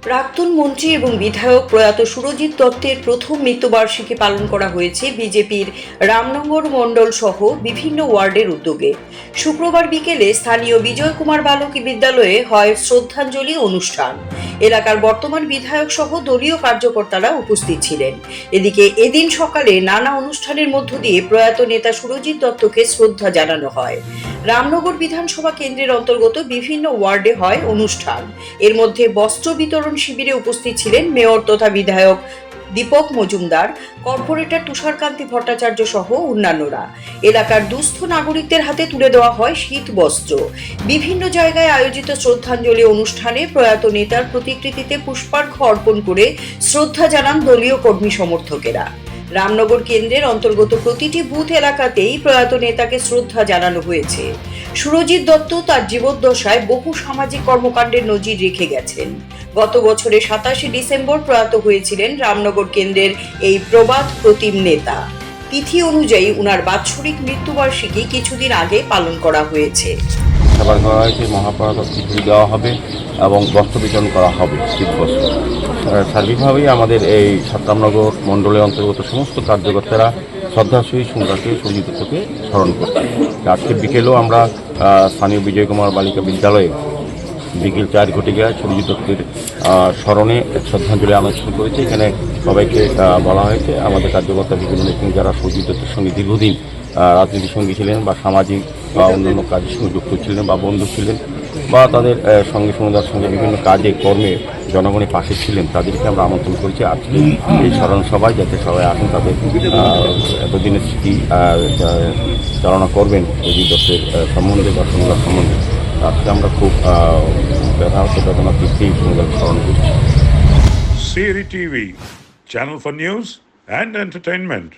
প্রাক্তন মন্ত্রী এবং বিধায়ক প্রয়াত সুরজিৎ দত্তের প্রথম মৃত্যুবার্ষিকী পালন করা হয়েছে বিজেপির রামনগর মণ্ডল সহ বিভিন্ন ওয়ার্ডের উদ্যোগে। শুক্রবার বিকেলে স্থানীয় বিজয় কুমার বালকী বিদ্যালয়ে হয় শ্রদ্ধাঞ্জলি অনুষ্ঠান। এলাকার বর্তমান বিধায়ক সহ দলীয় কার্যকর্তারা উপস্থিত ছিলেন। এদিকে এদিন সকালে নানা অনুষ্ঠানের মধ্য দিয়ে প্রয়াত নেতা সুরজিৎ দত্তকে শ্রদ্ধা জানানো হয়। রামনগর বিধানসভা কেন্দ্রের অন্তর্গত বিভিন্ন ওয়ার্ডে হয় অনুষ্ঠান। এর মধ্যে বস্ত্র বিতরণ শিবিরে উপস্থিত ছিলেন মেয়র তথা বিধায়ক দীপক মজুমদার, কর্পোরেটর তুষারকান্তি ভট্টাচার্য সহ অন্যান্যরা। এলাকার দুস্থ নাগরিকদের হাতে তুলে দেওয়া হয় শীত বস্ত্র। বিভিন্ন জায়গায় আয়োজিত শ্রদ্ধাঞ্জলি অনুষ্ঠানে প্রয়াত নেতার প্রতিকৃতিতে পুষ্পার্ঘ্য অর্পণ করে শ্রদ্ধা জানান দলীয় কর্মী সমর্থকেরা। রামনগর কেন্দ্রের অন্তর্গত প্রতিটি বুথ এলাকাতেই প্রয়াত নেতাকে শ্রদ্ধা জানানো হয়েছে। সুরজিৎ দত্ত তার জীবদ্দশায় বহু সামাজিক কর্মকাণ্ডের নজির রেখে গেছেন। গত বছরের 27 ডিসেম্বর প্রয়াত হয়েছিলেন রামনগর কেন্দ্রের এই প্রবাদ প্রতিম নেতা। তিথি অনুযায়ী উনার বাৎসরিক মৃত্যুবার্ষিকী কিছুদিন আগে পালন করা হয়েছে। খাবার করা হয়েছে, মহাপ্রসাদ খিচুড়ি দেওয়া হবে এবং বস্ত্র বিতরণ করা হবে শীত বস্ত্র। সার্বিকভাবেই আমাদের এই রামনগর মণ্ডলের অন্তর্গত সমস্ত কার্যকর্তারা শ্রদ্ধার সহিত সুরজিৎ দত্তকে স্মরণ করছে। আজকে বিকেলেও আমরা স্থানীয় বিজয় কুমার বালিকা বিদ্যালয়ে বিকেল 4 ঘটিকায় সুরজিৎ দত্তের স্মরণে শ্রদ্ধাঞ্জলি অনুষ্ঠান করেছে। এখানে সবাইকে বলা হয়েছে আমাদের কার্যকর্তা বিভিন্ন নেতৃত্ব যারা সুরজিৎ দত্তের সঙ্গে দীর্ঘদিন রাজনীতির সঙ্গী ছিলেন বা সামাজিক বা অন্যান্য কাজের সঙ্গে যুক্ত ছিলেন বা বন্ধু ছিলেন বা তাদের সঙ্গে সমুদায়ের সঙ্গে বিভিন্ন কাজে কর্মে জনগণের পাশে ছিলেন, তাদেরকে আমরা আমন্ত্রণ করেছি আজকে এই স্মরণ সভায়, যাতে সবাই আসেন, তাদের এতদিনের স্মৃতি চালনা করবেন সুরজিৎ দত্তের সম্বন্ধে বা সমুদায় সম্বন্ধে। আজকে আমরা খুব বেদনা দিককেই সমুদায় স্মরণ করছি। CRI TV, channel for news and entertainment.